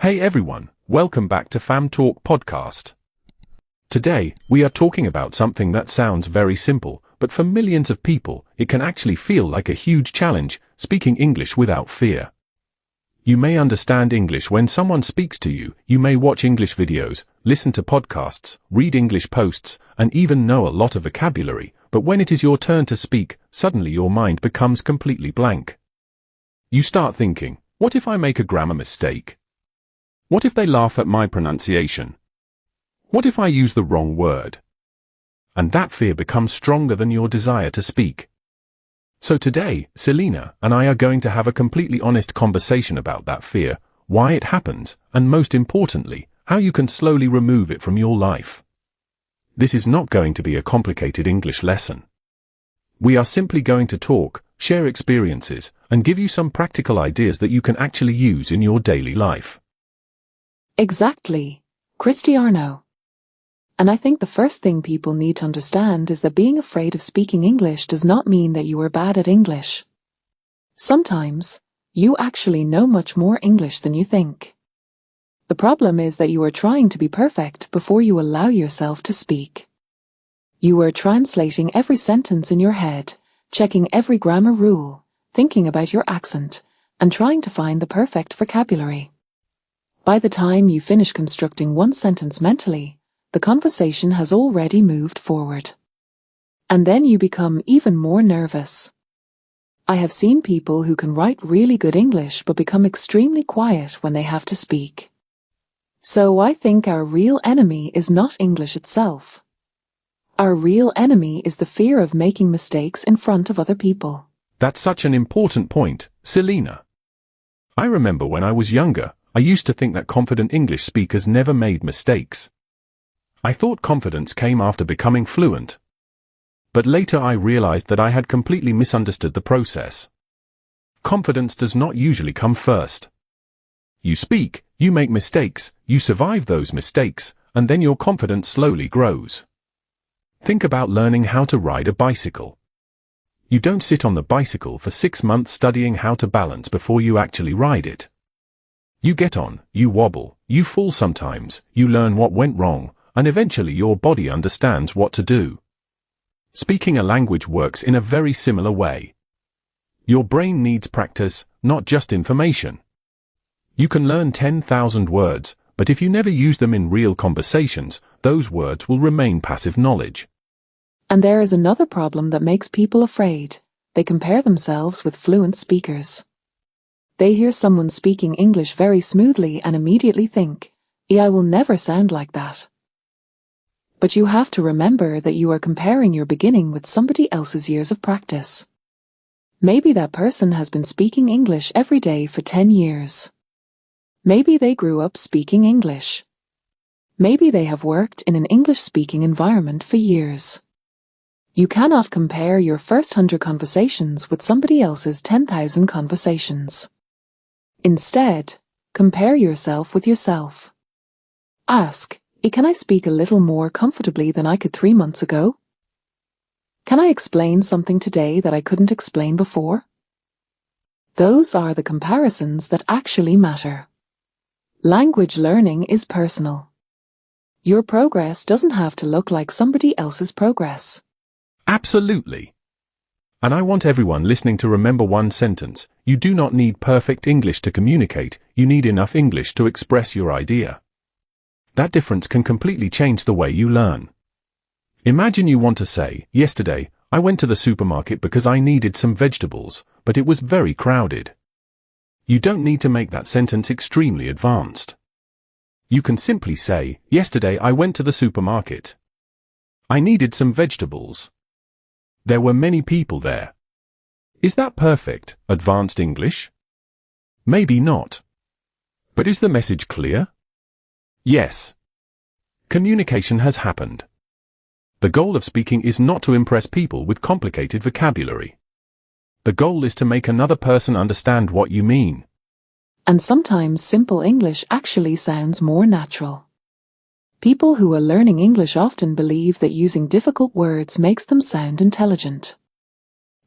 Hey everyone, welcome back to Fam Talk Podcast. Today, we are talking about something that sounds very simple, but for millions of people, it can actually feel like a huge challenge: speaking English without fear. You may understand English when someone speaks to you, you may watch English videos, listen to podcasts, read English posts, and even know a lot of vocabulary, but when it is your turn to speak, suddenly your mind becomes completely blank. You start thinking, what if I make a grammar mistake? What if they laugh at my pronunciation? What if I use the wrong word? And that fear becomes stronger than your desire to speak. So today, Selena and I are going to have a completely honest conversation about that fear, why it happens, and most importantly, how you can slowly remove it from your life. This is not going to be a complicated English lesson. We are simply going to talk, share experiences, and give you some practical ideas that you can actually use in your daily life. Exactly, Cristiano. And I think the first thing people need to understand is that being afraid of speaking English does not mean that you are bad at English. Sometimes, you actually know much more English than you think. The problem is that you are trying to be perfect before you allow yourself to speak. You are translating every sentence in your head, checking every grammar rule, thinking about your accent, and trying to find the perfect vocabulary. By the time you finish constructing one sentence mentally, the conversation has already moved forward. And then you become even more nervous. I have seen people who can write really good English but become extremely quiet when they have to speak. So I think our real enemy is not English itself. Our real enemy is the fear of making mistakes in front of other people. That's such an important point, Selena. I remember when I was younger, I used to think that confident English speakers never made mistakes. I thought confidence came after becoming fluent. But later I realized that I had completely misunderstood the process. Confidence does not usually come first. You speak, you make mistakes, you survive those mistakes, and then your confidence slowly grows. Think about learning how to ride a bicycle. You don't sit on the bicycle for 6 months studying how to balance before you actually ride it. You get on, you wobble, you fall sometimes, you learn what went wrong, and eventually your body understands what to do. Speaking a language works in a very similar way. Your brain needs practice, not just information. You can learn 10,000 words, but if you never use them in real conversations, those words will remain passive knowledge. And there is another problem that makes people afraid. They compare themselves with fluent speakers. They hear someone speaking English very smoothly and immediately think, I will never sound like that. But you have to remember that you are comparing your beginning with somebody else's years of practice. Maybe that person has been speaking English every day for 10 years. Maybe they grew up speaking English. Maybe they have worked in an English-speaking environment for years. You cannot compare your first 100 conversations with somebody else's 10,000 conversations. Instead, compare yourself with yourself. Ask, can I speak a little more comfortably than I could 3 months ago? Can I explain something today that I couldn't explain before? Those are the comparisons that actually matter. Language learning is personal. Your progress doesn't have to look like somebody else's progress. Absolutely. And I want everyone listening to remember one sentence: you do not need perfect English to communicate, you need enough English to express your idea. That difference can completely change the way you learn. Imagine you want to say, yesterday, I went to the supermarket because I needed some vegetables, but it was very crowded. You don't need to make that sentence extremely advanced. You can simply say, yesterday I went to the supermarket. I needed some vegetables. There were many people there. Is that perfect, advanced English? Maybe not. But is the message clear? Yes. Communication has happened. The goal of speaking is not to impress people with complicated vocabulary. The goal is to make another person understand what you mean. And sometimes simple English actually sounds more natural. People who are learning English often believe that using difficult words makes them sound intelligent.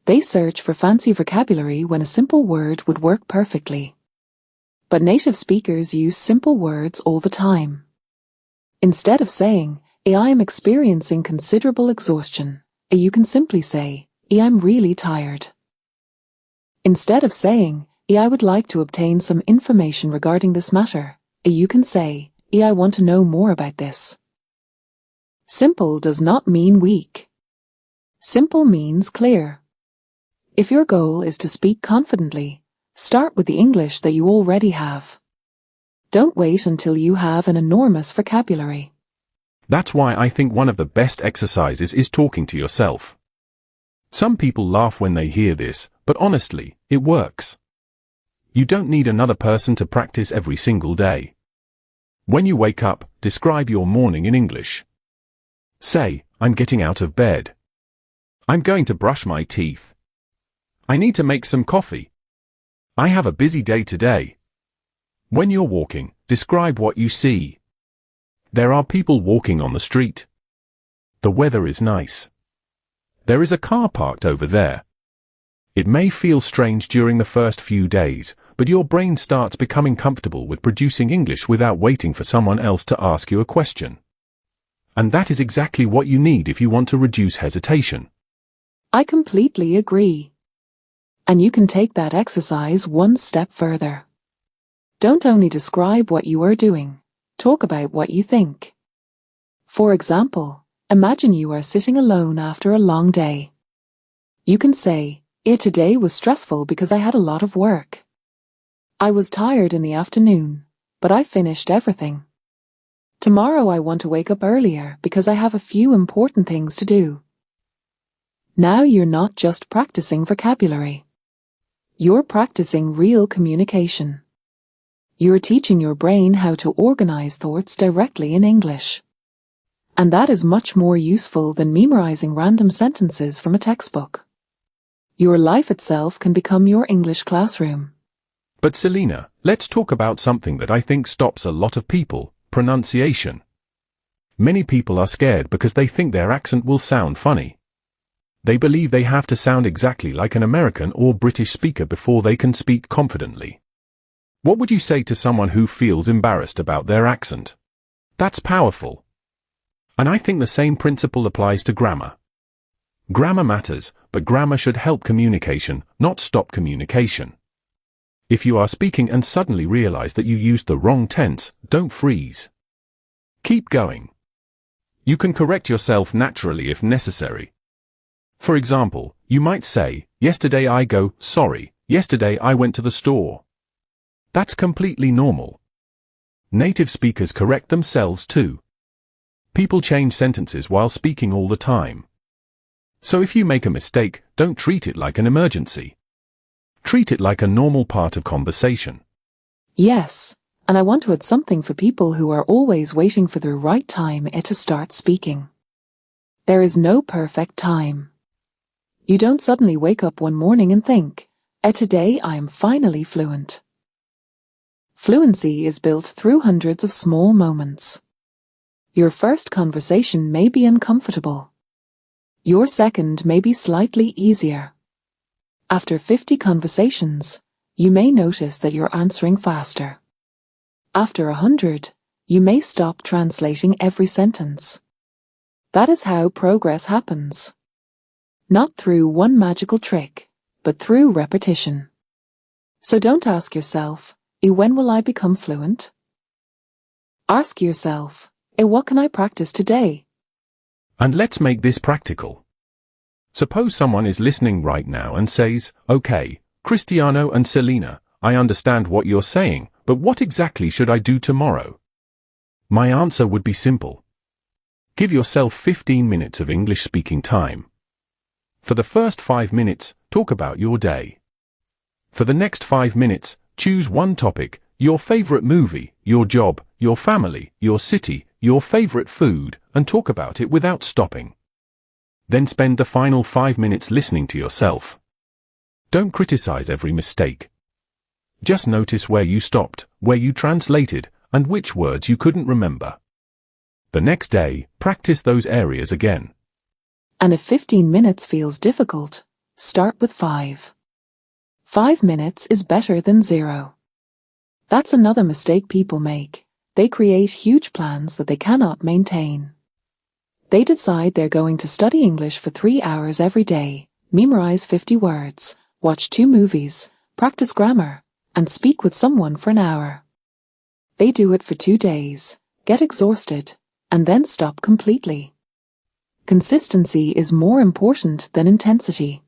They search for fancy vocabulary when a simple word would work perfectly. but native speakers use simple words all the time. Instead of saying, I am experiencing considerable exhaustion, you can simply say, I'm really tired. Instead of saying, I would like to obtain some information regarding this matter, you can say, I want to know more about this. Simple does not mean weak. Simple means clear. If your goal is to speak confidently, start with the English that you already have. Don't wait until you have an enormous vocabulary. That's why I think one of the best exercises is talking to yourself. Some people laugh when they hear this, but honestly, it works. You don't need another person to practice every single day. When you wake up, describe your morning in English. Say, I'm getting out of bed. I'm going to brush my teeth. I need to make some coffee. I have a busy day today. When you're walking, describe what you see. There are people walking on the street. The weather is nice. There is a car parked over there. It may feel strange during the first few days, but your brain starts becoming comfortable with producing English without waiting for someone else to ask you a question. And that is exactly what you need if you want to reduce hesitation. I completely agree. And you can take that exercise one step further. Don't only describe what you are doing, talk about what you think. For example, imagine you are sitting alone after a long day. You can say, today was stressful because I had a lot of work. I was tired in the afternoon, but I finished everything. Tomorrow I want to wake up earlier because I have a few important things to do. Now you're not just practicing vocabulary. You're practicing real communication. You're teaching your brain how to organize thoughts directly in English. And that is much more useful than memorizing random sentences from a textbook. Your life itself can become your English classroom. But Selena, let's talk about something that I think stops a lot of people: pronunciation. Many people are scared because they think their accent will sound funny. They believe they have to sound exactly like an American or British speaker before they can speak confidently. What would you say to someone who feels embarrassed about their accent? That's powerful. And I think the same principle applies to grammar. Grammar matters, but grammar should help communication, not stop communication. If you are speaking and suddenly realize that you used the wrong tense, don't freeze. Keep going. You can correct yourself naturally if necessary. For example, you might say, yesterday I go, sorry, yesterday I went to the store. That's completely normal. Native speakers correct themselves too. People change sentences while speaking all the time. So if you make a mistake, don't treat it like an emergency. Treat it like a normal part of conversation. Yes, and I want to add something for people who are always waiting for the right time to start speaking. There is no perfect time. You don't suddenly wake up one morning and think, today I am finally fluent. Fluency is built through hundreds of small moments. Your first conversation may be uncomfortable. Your second may be slightly easier. After 50 conversations, you may notice that you're answering faster. After 100, you may stop translating every sentence. That is how progress happens. Not through one magical trick, but through repetition. So don't ask yourself, when will I become fluent? Ask yourself, what can I practice today? And let's make this practical. Suppose someone is listening right now and says, okay, Cristiano and Selena, I understand what you're saying, but what exactly should I do tomorrow? My answer would be simple. Give yourself 15 minutes of English speaking time. For the first 5 minutes, talk about your day. For the next 5 minutes, choose one topic: your favorite movie, your job, your family, your city, your favorite food, and talk about it without stopping. Then spend the final 5 minutes listening to yourself. Don't criticize every mistake. Just notice where you stopped, where you translated, and which words you couldn't remember. The next day, practice those areas again. And if 15 minutes feels difficult, start with 5. 5 minutes is better than 0. That's another mistake people make. They create huge plans that they cannot maintain. They decide they're going to study English for 3 hours every day, memorize 50 words, watch 2 movies, practice grammar, and speak with someone for an hour. They do it for 2 days, get exhausted, and then stop completely. Consistency is more important than intensity.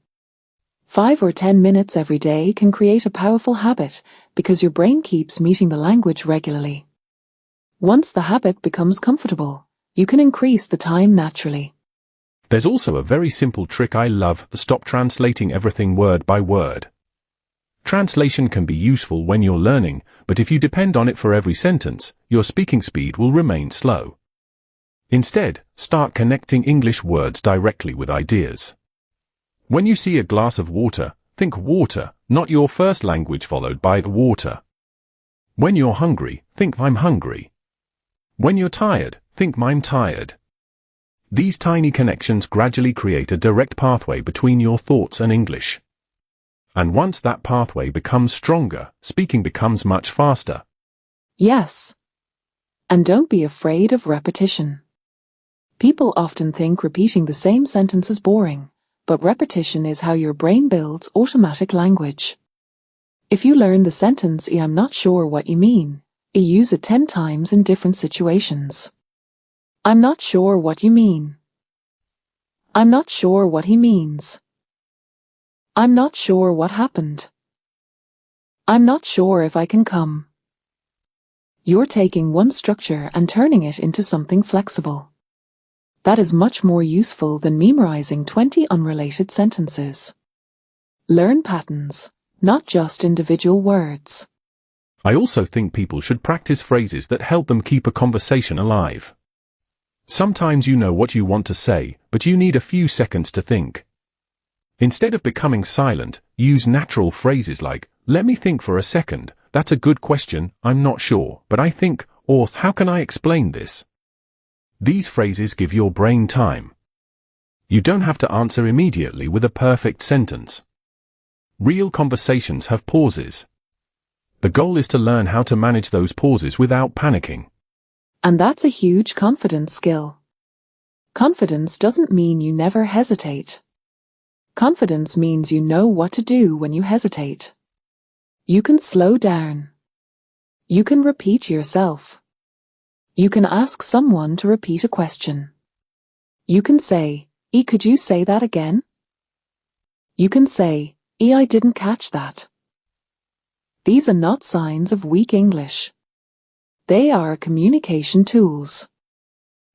5 or 10 minutes every day can create a powerful habit because your brain keeps meeting the language regularly. Once the habit becomes comfortable, you can increase the time naturally. There's also a very simple trick I love: stop translating everything word by word. Translation can be useful when you're learning, but if you depend on it for every sentence, your speaking speed will remain slow. Instead, start connecting English words directly with ideas. When you see a glass of water, think water, not your first language followed by water. When you're hungry, think I'm hungry. When you're tired, think I'm tired. These tiny connections gradually create a direct pathway between your thoughts and English. And once that pathway becomes stronger, speaking becomes much faster. Yes. And don't be afraid of repetition. People often think repeating the same sentence is boring, but repetition is how your brain builds automatic language. If you learn the sentence I'm not sure what you mean, you use it 10 times in different situations. I'm not sure what you mean. I'm not sure what he means. I'm not sure what happened. I'm not sure if I can come. You're taking one structure and turning it into something flexible. That is much more useful than memorizing 20 unrelated sentences. Learn patterns, not just individual words. I also think people should practice phrases that help them keep a conversation alive. Sometimes you know what you want to say, but you need a few seconds to think. Instead of becoming silent, use natural phrases like, "Let me think for a second, that's a good question, I'm not sure, but I think," or "How can I explain this?" These phrases give your brain time. You don't have to answer immediately with a perfect sentence. Real conversations have pauses. The goal is to learn how to manage those pauses without panicking. And that's a huge confidence skill. Confidence doesn't mean you never hesitate. Confidence means you know what to do when you hesitate. You can slow down. You can repeat yourself. You can ask someone to repeat a question. You can say, could you say that again?" You can say, I didn't catch that." These are not signs of weak English. They are communication tools.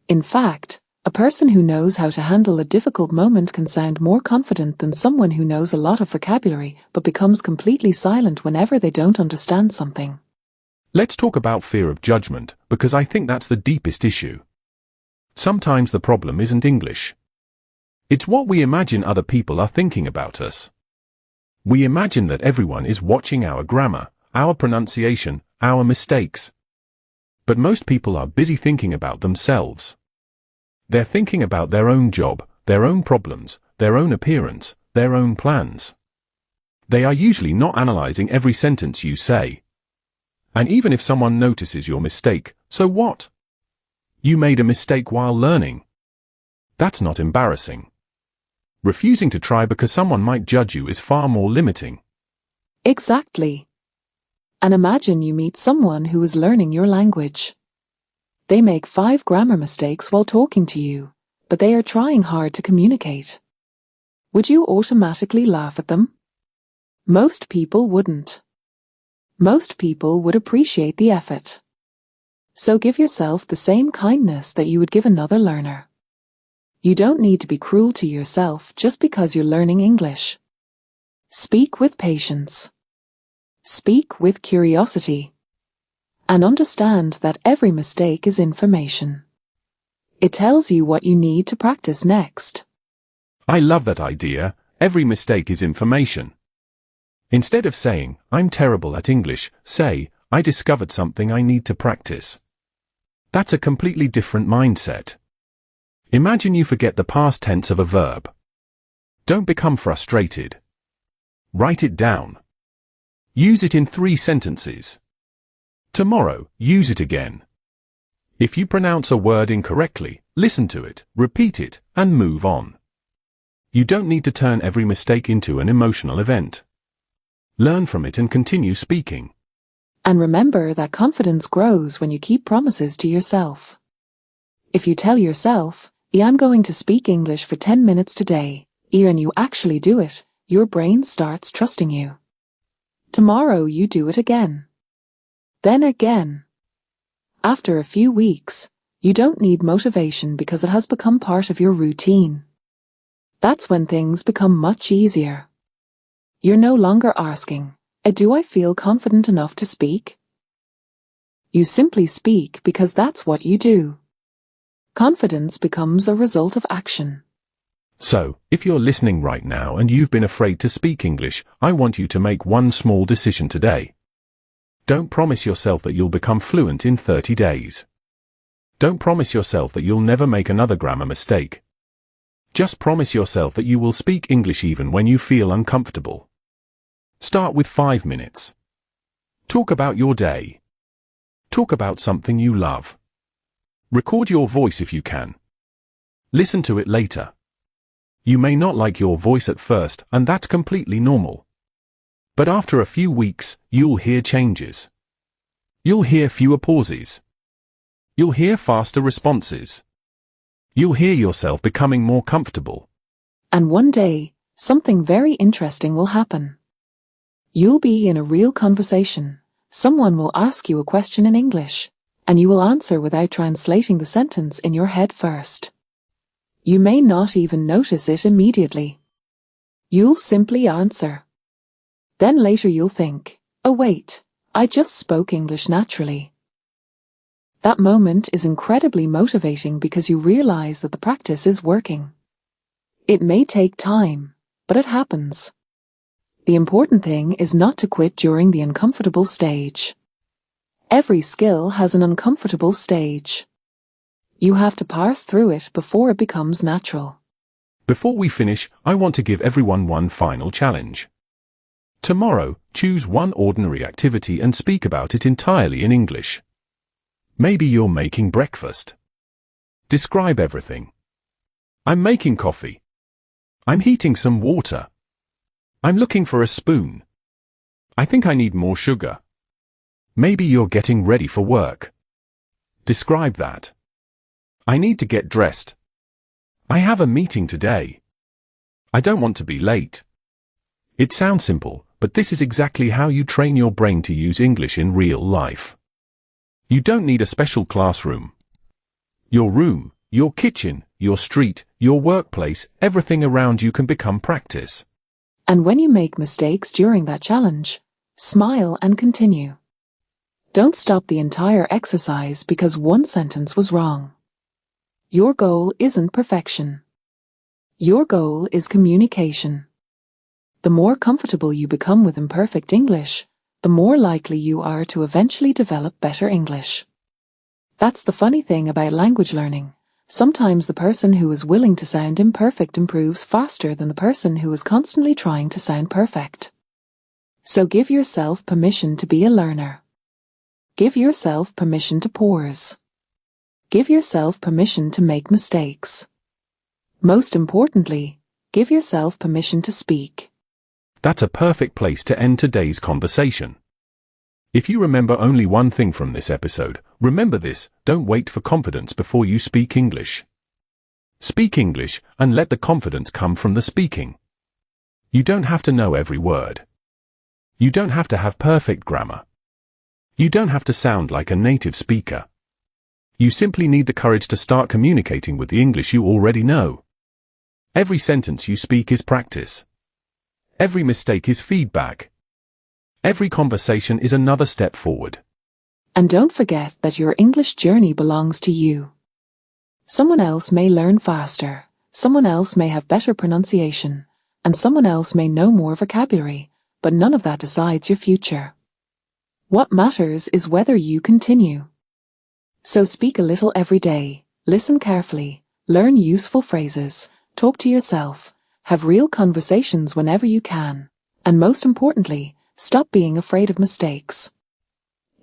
In fact, a person who knows how to handle a difficult moment can sound more confident than someone who knows a lot of vocabulary but becomes completely silent whenever they don't understand something. Let's talk about fear of judgment, because I think that's the deepest issue. Sometimes the problem isn't English. It's what we imagine other people are thinking about us. We imagine that everyone is watching our grammar, our pronunciation, our mistakes. But most people are busy thinking about themselves. They're thinking about their own job, their own problems, their own appearance, their own plans. They are usually not analyzing every sentence you say. And even if someone notices your mistake, so what? You made a mistake while learning. That's not embarrassing. Refusing to try because someone might judge you is far more limiting. Exactly. And imagine you meet someone who is learning your language. They make 5 grammar mistakes while talking to you, but they are trying hard to communicate. Would you automatically laugh at them? Most people wouldn't. Most people would appreciate the effort. So give yourself the same kindness that you would give another learner. You don't need to be cruel to yourself just because you're learning English. Speak with patience. Speak with curiosity. And understand that every mistake is information. It tells you what you need to practice next. I love that idea. Every mistake is information. Instead of saying, "I'm terrible at English," say, "I discovered something I need to practice." That's a completely different mindset. Imagine you forget the past tense of a verb. Don't become frustrated. Write it down. Use it in 3 sentences. Tomorrow, use it again. If you pronounce a word incorrectly, listen to it, repeat it, and move on. You don't need to turn every mistake into an emotional event. Learn from it and continue speaking. And remember that confidence grows when you keep promises to yourself. If you tell yourself, I'm going to speak English for 10 minutes today, and you actually do it, your brain starts trusting you. Tomorrow you do it again. Then again. After a few weeks, you don't need motivation because it has become part of your routine. That's when things become much easier. You're no longer asking, do I feel confident enough to speak? You simply speak because that's what you do. Confidence becomes a result of action. So, if you're listening right now and you've been afraid to speak English, I want you to make one small decision today. Don't promise yourself that you'll become fluent in 30 days. Don't promise yourself that you'll never make another grammar mistake. Just promise yourself that you will speak English even when you feel uncomfortable. Start with 5 minutes. Talk about your day. Talk about something you love. Record your voice if you can. Listen to it later. You may not like your voice at first, and that's completely normal. But after a few weeks, you'll hear changes. You'll hear fewer pauses. You'll hear faster responses. You'll hear yourself becoming more comfortable. And one day, something very interesting will happen. You'll be in a real conversation. Someone will ask you a question in English, and you will answer without translating the sentence in your head first. You may not even notice it immediately. You'll simply answer. Then later you'll think, oh wait, I just spoke English naturally. That moment is incredibly motivating because you realize that the practice is working. It may take time, but it happens. The important thing is not to quit during the uncomfortable stage. Every skill has an uncomfortable stage. You have to pass through it before it becomes natural. Before we finish, I want to give everyone one final challenge. Tomorrow, choose one ordinary activity and speak about it entirely in English. Maybe you're making breakfast. Describe everything. I'm making coffee. I'm heating some water. I'm looking for a spoon. I think I need more sugar. Maybe you're getting ready for work. Describe that. I need to get dressed. I have a meeting today. I don't want to be late. It sounds simple, but this is exactly how you train your brain to use English in real life. You don't need a special classroom. Your room, your kitchen, your street, your workplace, everything around you can become practice. And when you make mistakes during that challenge, smile and continue. Don't stop the entire exercise because one sentence was wrong. Your goal isn't perfection. Your goal is communication. The more comfortable you become with imperfect English, the more likely you are to eventually develop better English. That's the funny thing about language learning. Sometimes the person who is willing to sound imperfect improves faster than the person who is constantly trying to sound perfect. So give yourself permission to be a learner. Give yourself permission to pause. Give yourself permission to make mistakes. Most importantly, give yourself permission to speak. That's a perfect place to end today's conversation. If you remember only one thing from this episode, remember this: don't wait for confidence before you speak English. Speak English and let the confidence come from the speaking. You don't have to know every word. You don't have to have perfect grammar. You don't have to sound like a native speaker. You simply need the courage to start communicating with the English you already know. Every sentence you speak is practice. Every mistake is feedback. Every conversation is another step forward. And don't forget that your English journey belongs to you. Someone else may learn faster, someone else may have better pronunciation, and someone else may know more vocabulary, but none of that decides your future. What matters is whether you continue. So speak a little every day, listen carefully, learn useful phrases, talk to yourself, have real conversations whenever you can, and most importantly, stop being afraid of mistakes.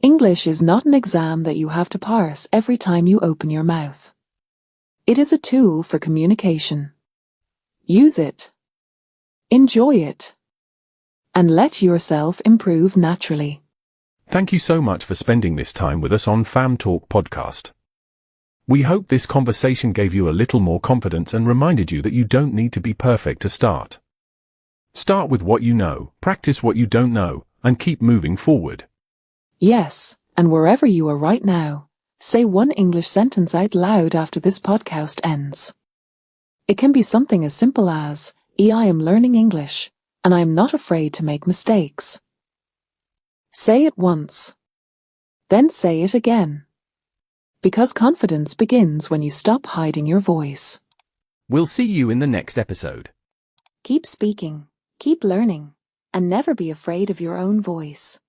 English is not an exam that you have to pass every time you open your mouth. It is a tool for communication. Use it. Enjoy it. And let yourself improve naturally. Thank you so much for spending this time with us on Fam Talk Podcast. We hope this conversation gave you a little more confidence and reminded you that you don't need to be perfect to start. Start with what you know, practice what you don't know, and keep moving forward. Yes, and wherever you are right now, say one English sentence out loud after this podcast ends. It can be something as simple as, I am learning English, and I am not afraid to make mistakes. Say it once. Then say it again. Because confidence begins when you stop hiding your voice. We'll see you in the next episode. Keep speaking, keep learning, and never be afraid of your own voice.